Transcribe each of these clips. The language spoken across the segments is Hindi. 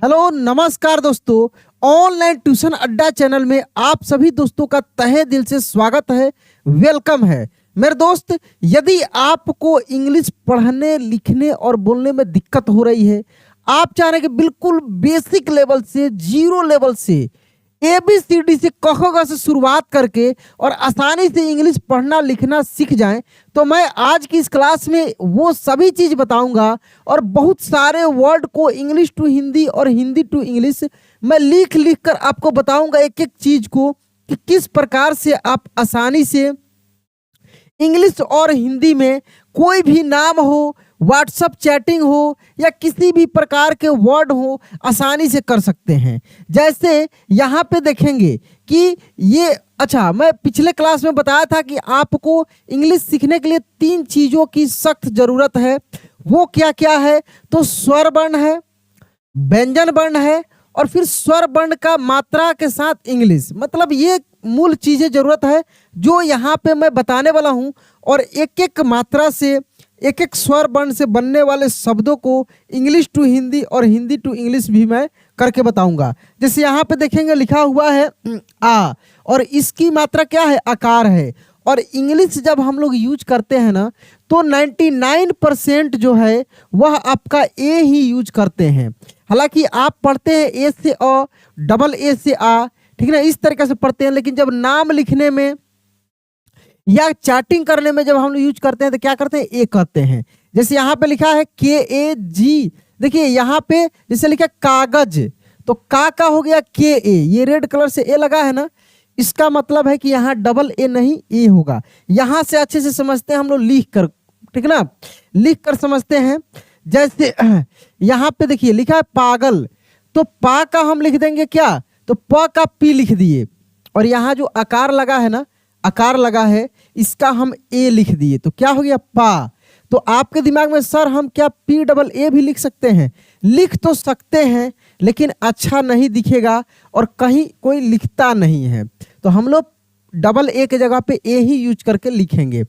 हेलो नमस्कार दोस्तों। ऑनलाइन ट्यूशन अड्डा चैनल में आप सभी दोस्तों का तहे दिल से स्वागत है, वेलकम है। मेरे दोस्त, यदि आपको इंग्लिश पढ़ने लिखने और बोलने में दिक्कत हो रही है, आप चाह रहे हैं कि बिल्कुल बेसिक लेवल से, जीरो लेवल से, ABCD से, क ख ग से शुरुआत करके और आसानी से इंग्लिश पढ़ना लिखना सीख जाएं, तो मैं आज की इस क्लास में वो सभी चीज़ बताऊंगा और बहुत सारे वर्ड को इंग्लिश टू हिंदी और हिंदी टू इंग्लिश मैं लिख लिख कर आपको बताऊंगा, एक एक चीज़ को कि किस प्रकार से आप आसानी से इंग्लिश और हिंदी में कोई भी नाम हो, व्हाट्सअप चैटिंग हो या किसी भी प्रकार के वर्ड हो, आसानी से कर सकते हैं। जैसे यहाँ पे देखेंगे कि ये मैं पिछले क्लास में बताया था कि आपको इंग्लिश सीखने के लिए 3 चीज़ों की सख्त ज़रूरत है। वो क्या क्या है? तो स्वर वर्ण है, व्यंजन वर्ण है और फिर स्वर वर्ण का मात्रा के साथ इंग्लिश। मतलब ये मूल चीज़ें ज़रूरत है जो यहाँ पे मैं बताने वाला हूँ, और एक एक मात्रा से, एक एक स्वर वर्ण से बनने वाले शब्दों को इंग्लिश टू हिंदी और हिंदी टू इंग्लिश भी मैं करके बताऊंगा। जैसे यहाँ पे देखेंगे लिखा हुआ है आ, और इसकी मात्रा क्या है? आकार है। और इंग्लिश जब हम लोग यूज करते हैं ना, तो 99% जो है वह आपका ए ही यूज करते हैं। हालांकि आप पढ़ते हैं ए से अ, डबल ए से आ, ठीक है ना, इस तरीके से पढ़ते हैं, लेकिन जब नाम लिखने में या चैटिंग करने में जब हम यूज करते हैं तो क्या करते हैं? ए कहते हैं। जैसे यहाँ पे लिखा है KAG, देखिए यहाँ पे जैसे लिखा कागज, तो का हो गया KA, ये रेड कलर से ए लगा है ना, इसका मतलब है कि यहाँ डबल ए नहीं, ए होगा। यहाँ से अच्छे से समझते हैं हम लोग लिख कर, ठीक है ना, लिख कर समझते हैं। जैसे यहाँ पे देखिए लिखा है पागल, तो पा का हम लिख देंगे क्या? तो प का पी लिख दिए, और यहाँ जो आकार लगा है ना, आकार लगा है, इसका हम ए लिख दिए, तो क्या हो गया? पा। तो आपके दिमाग में सर हम क्या PAA भी लिख सकते हैं? लिख तो सकते हैं, लेकिन अच्छा नहीं दिखेगा और कहीं कोई लिखता नहीं है, तो हम लोग डबल ए के जगह पे ए ही यूज करके लिखेंगे।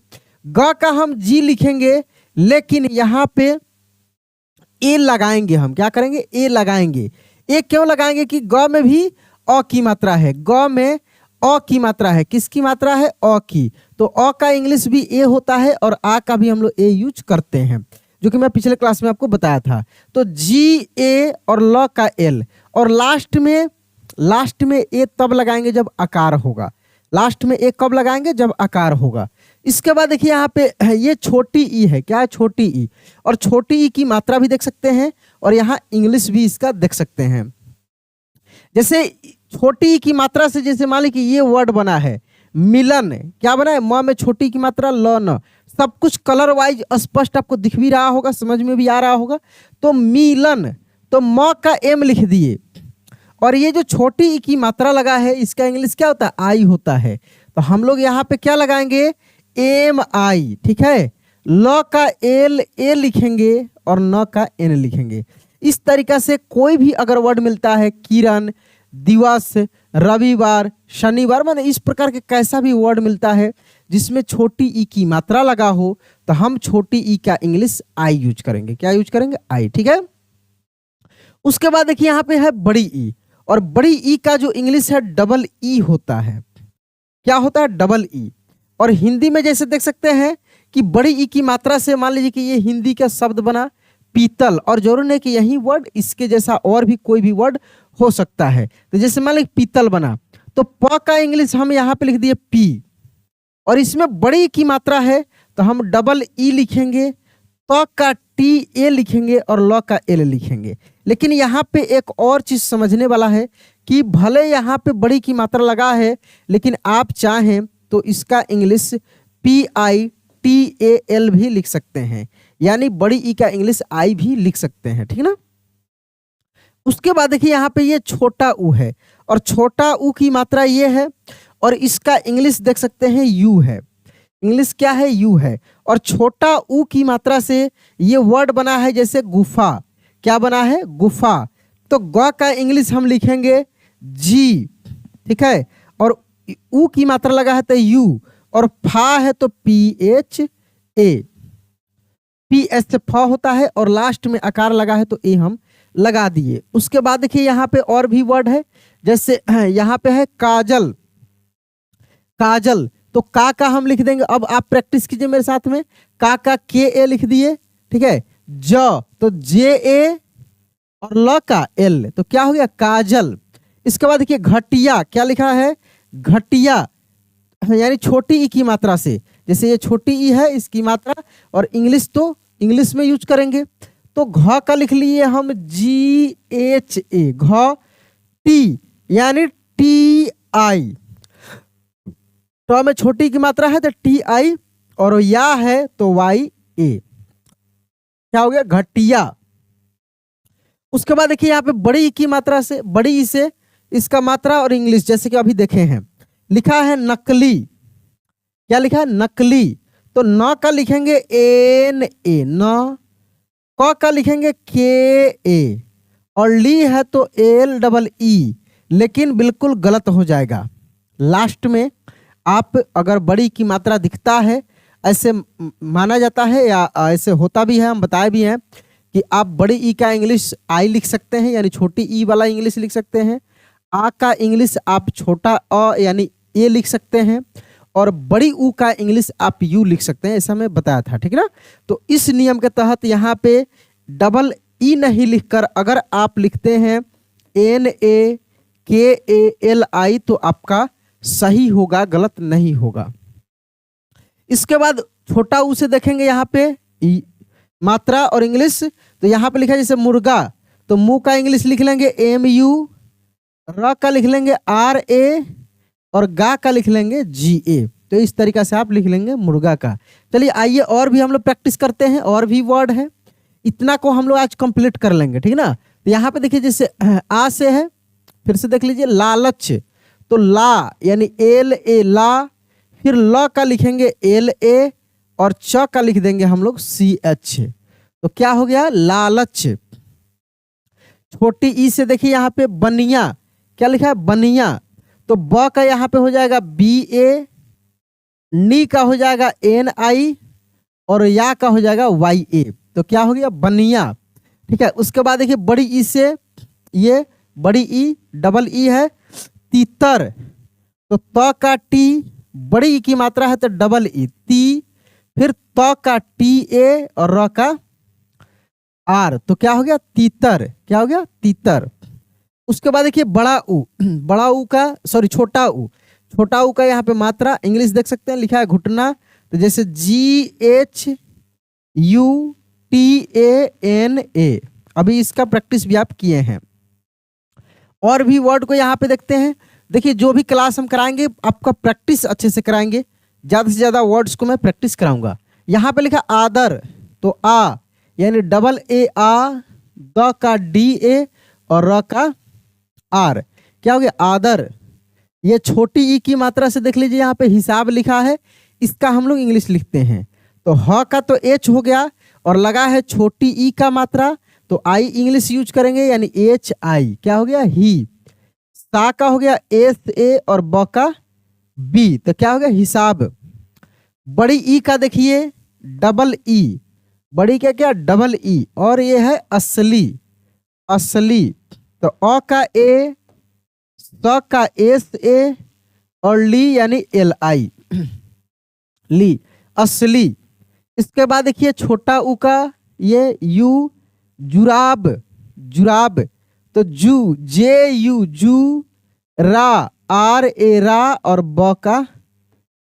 ग का हम जी लिखेंगे, लेकिन यहाँ पे ए लगाएंगे। हम क्या करेंगे? ए लगाएंगे। ए क्यों लगाएंगे? कि ग में भी अ की मात्रा है, ग में अ की मात्रा है। किसकी मात्रा है? अ की। तो अ का इंग्लिश भी ए होता है और आ का भी हम लोग ए यूज करते हैं, जो कि मैं पिछले क्लास में आपको बताया था। तो GA और ल का L, और लास्ट में ए तब लगाएंगे जब आकार होगा। लास्ट में ए कब लगाएंगे? जब आकार होगा। इसके बाद देखिए यहाँ पे ये छोटी ई है। क्या है? छोटी ई। और छोटी ई की मात्रा भी देख सकते हैं और यहाँ इंग्लिश भी इसका देख सकते हैं। जैसे छोटी की मात्रा से, जैसे मान ली कि ये वर्ड बना है मिलन, क्या बना है? म में छोटी की मात्रा ल न। सब कुछ कलर वाइज स्पष्ट आपको दिख भी रहा होगा, समझ में भी आ रहा होगा। तो मिलन, तो म का M लिख दिए, और ये जो छोटी की मात्रा लगा है इसका इंग्लिश क्या होता है? आई होता है। तो हम लोग यहाँ पे क्या लगाएंगे? MI, ठीक है। ल का L ए लिखेंगे और न का N लिखेंगे। इस तरीका से कोई भी अगर वर्ड मिलता है, किरण, दिवस, रविवार, शनिवार, माने इस प्रकार के कैसा भी वर्ड मिलता है जिसमें छोटी ई की मात्रा लगा हो, तो हम छोटी ई का इंग्लिश आई यूज करेंगे। क्या यूज करेंगे? आई, ठीक है। उसके बाद देखिए यहाँ पे है बड़ी ई, और बड़ी ई का जो इंग्लिश है डबल ई होता है। क्या होता है? Double E. और हिंदी में जैसे देख सकते हैं कि बड़ी ई की मात्रा से मान लीजिए कि ये हिंदी का शब्द बना पीतल, और जरूर नहीं कि यही वर्ड, इसके जैसा और भी कोई भी वर्ड हो सकता है। तो जैसे मान लीजिए पीतल बना, तो प का इंग्लिश हम यहाँ पे लिख दिए पी, और इसमें बड़ी की मात्रा है तो हम डबल ई लिखेंगे, त का TA लिखेंगे और ल का L लिखेंगे। लेकिन यहाँ पे एक और चीज समझने वाला है कि भले यहाँ पे बड़ी की मात्रा लगा है, लेकिन आप चाहें तो इसका इंग्लिश PITAL भी लिख सकते हैं, यानी बड़ी ई का इंग्लिश आई भी लिख सकते हैं, ठीक ना। उसके बाद देखिए यहाँ पे ये छोटा ऊ है, और छोटा ऊ की मात्रा ये है, और इसका इंग्लिश देख सकते हैं यू है। इंग्लिश क्या है? यू है। और छोटा ऊ की मात्रा से ये वर्ड बना है जैसे गुफा। क्या बना है? गुफा। तो ग का इंग्लिश हम लिखेंगे जी, ठीक है। और ऊ की मात्रा लगा है तो यू, और फा है तो PHA, PS से फ होता है, और लास्ट में आकार लगा है तो ए हम लगा दिए। उसके बाद देखिए यहाँ पे और भी वर्ड है, जैसे यहाँ पे है काजल, काजल, तो का हम लिख देंगे। अब आप प्रैक्टिस कीजिए मेरे साथ में, का के ए लिख दिए, ठीक है। ज तो जे ए और ल का एल, तो क्या हो गया काजल। इसके बाद देखिए घटिया, क्या लिखा है घटिया, यानी छोटी ई की मात्रा से, जैसे ये छोटी ई है इसकी मात्रा, और इंग्लिश तो इंग्लिश में यूज करेंगे। तो घ का लिख लिए हम जी एच ए, घ टी यानी टी आई, तो में छोटी की मात्रा है तो टी आई, और या है तो वाई ए, क्या हो गया घटिया। उसके बाद देखिए यहाँ पे बड़ी ई की मात्रा से, बड़ी ई से इसका मात्रा और इंग्लिश जैसे कि अभी देखे हैं, लिखा है नकली, क्या लिखा है नकली, तो न का लिखेंगे एन ए न, क का लिखेंगे के ए, और ली है तो एल डबल ई, लेकिन बिल्कुल गलत हो जाएगा। लास्ट में आप अगर बड़ी की मात्रा दिखता है, ऐसे माना जाता है या ऐसे होता भी है, हम बताए भी हैं कि आप बड़ी ई का इंग्लिश आई लिख सकते हैं, यानी छोटी ई वाला इंग्लिश लिख सकते हैं। आ का इंग्लिश आप छोटा अ यानी ए लिख सकते हैं, और बड़ी ऊ का इंग्लिश आप यू लिख सकते हैं, ऐसा मैं बताया था, ठीक ना। तो इस नियम के तहत यहाँ पे डबल ई नहीं लिखकर अगर आप लिखते हैं एन ए के ए एल आई, तो आपका सही होगा, गलत नहीं होगा। इसके बाद छोटा ऊ से देखेंगे यहाँ पे मात्रा और इंग्लिश, तो यहाँ पे लिखा है जैसे मुर्गा, तो मुंह का इंग्लिश लिख लेंगे एम यू, र का लिख लेंगे आर ए, और गा का लिख लेंगे जी ए। तो इस तरीका से आप लिख लेंगे मुर्गा का। चलिए आइए और भी हम लोग प्रैक्टिस करते हैं, और भी वर्ड है, इतना को हम लोग आज कंप्लीट कर लेंगे, ठीक ना। तो यहाँ पे देखिए जैसे आ से है, फिर से देख लीजिए लालच, तो ला यानी एल ए ला, फिर ल का लिखेंगे एल ए, और च का लिख देंगे हम लोग सी एच, तो क्या हो गया लालच। छोटी ई से देखिए यहाँ पे बनिया, क्या लिखा है बनिया, तो ब का यहाँ पे हो जाएगा बी ए, नी का हो जाएगा एन आई, और या का हो जाएगा वाई ए, तो क्या हो गया बनिया, ठीक है। उसके बाद देखिए बड़ी ई से, ये बड़ी ई डबल ई है तीतर, तो त का टी, बड़ी ई की मात्रा है तो डबल ई ती, फिर त का टी ए और र का आर, तो क्या हो गया तीतर, क्या हो गया तीतर। उसके बाद देखिए बड़ा ऊ, बड़ा ऊ का सॉरी छोटा ऊ, छोटा ऊ का यहाँ पे मात्रा इंग्लिश देख सकते हैं, लिखा है घुटना, तो जैसे G H U T A N A. अभी इसका प्रैक्टिस भी आप किए हैं। और भी वर्ड को यहाँ पे देखते हैं। देखिए जो भी क्लास हम कराएंगे आपका प्रैक्टिस अच्छे से कराएंगे, ज़्यादा से ज़्यादा वर्ड्स को मैं प्रैक्टिस कराऊंगा। यहाँ पे लिखा आदर, तो आ यानी डबल ए आ, द का डी ए और र का आर, क्या हो गया आदर। ये छोटी ई की मात्रा से देख लीजिए यहाँ पे हिसाब लिखा है, इसका हम लोग इंग्लिश लिखते हैं, तो ह का तो एच हो गया और लगा है छोटी ई का मात्रा, तो आई इंग्लिश यूज करेंगे यानी एच आई, क्या हो गया ही। सा का हो गया एस ए और ब का बी, तो क्या हो गया हिसाब। बड़ी ई का देखिए डबल ई, बड़ी क्या क्या डबल ई, और ये है असली, असली, तो अ का ए, स का एस ए और ली यानी एल आई, ली असली। इसके बाद देखिए छोटा ऊ का ये यू, जुराब, जुराब, तो जू जे यू जू, रा आर ए रा और ब का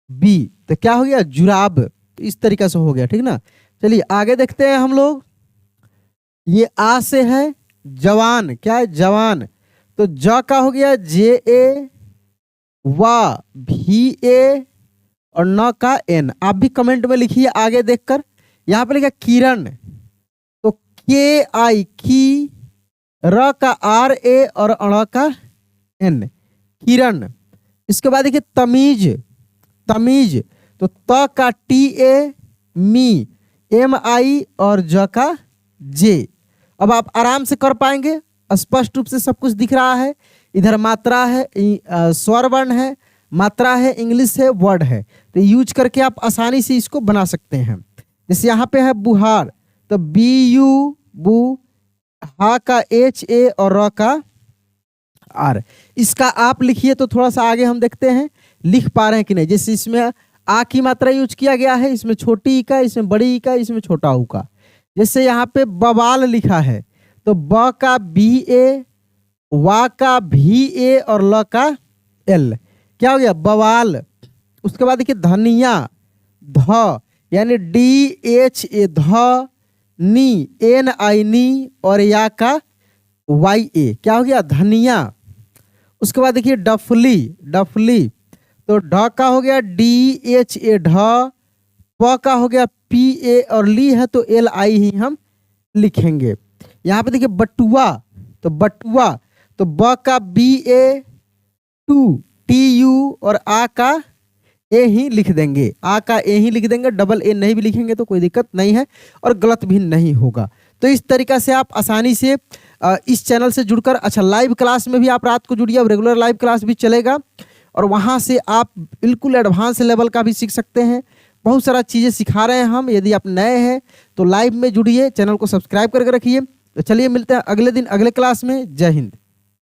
बी, तो क्या हो गया जुराब। तो इस तरीका से हो गया, ठीक ना। चलिए आगे देखते हैं हम लोग। ये आ से है जवान, क्या है जवान, तो ज का हो गया जे ए, वा भी ए और न का एन। आप भी कमेंट में लिखिए आगे देखकर। यहाँ पे लिखा किरण, तो के आई की, र का आर ए और अण का एन, किरण। इसके बाद देखिए तमीज, तमीज, तो त का टी ए, मी, एम आई और ज का जे। अब आप आराम से कर पाएंगे, स्पष्ट रूप से सब कुछ दिख रहा है। इधर मात्रा है, स्वर वर्ण है, मात्रा है, इंग्लिश है, वर्ड है, तो यूज करके आप आसानी से इसको बना सकते हैं। जैसे यहाँ पे है बुहार, तो बी यू बू, हा का एच ए और र का आर। इसका आप लिखिए तो थोड़ा सा आगे हम देखते हैं लिख पा रहे हैं कि नहीं। जैसे इसमें आ की मात्रा यूज किया गया है, इसमें छोटी ई का, इसमें बड़ी ई का, इसमें छोटा ऊ का। जैसे यहाँ पे बवाल लिखा है तो ब का बी ए, वा का भी ए और ल का एल, क्या हो गया बवाल। उसके बाद देखिए धनिया, ध यानी डी एच ए ध, नी एन आई नी, और या का वाई ए, क्या हो गया धनिया। उसके बाद देखिए डफली, डफली तो ढ का हो गया डी एच ए ढ, प का हो गया पी ए और ली है तो एल आई ही हम लिखेंगे। यहाँ पे देखिए बटुआ, तो बटुआ तो ब का बी ए, टू टी यू और आ का ए ही लिख देंगे, आ का ए ही लिख देंगे, डबल ए नहीं भी लिखेंगे तो कोई दिक्कत नहीं है और गलत भी नहीं होगा। तो इस तरीका से आप आसानी से इस चैनल से जुड़कर, अच्छा लाइव क्लास में भी आप रात को जुड़िए, अब रेगुलर लाइव क्लास भी चलेगा और वहाँ से आप बिल्कुल एडवांस लेवल का भी सीख सकते हैं। बहुत सारा चीज़ें सिखा रहे हैं हम। यदि आप नए हैं तो लाइव में जुड़िए, चैनल को सब्सक्राइब करके रखिए। तो चलिए मिलते हैं अगले दिन अगले क्लास में। जय हिंद।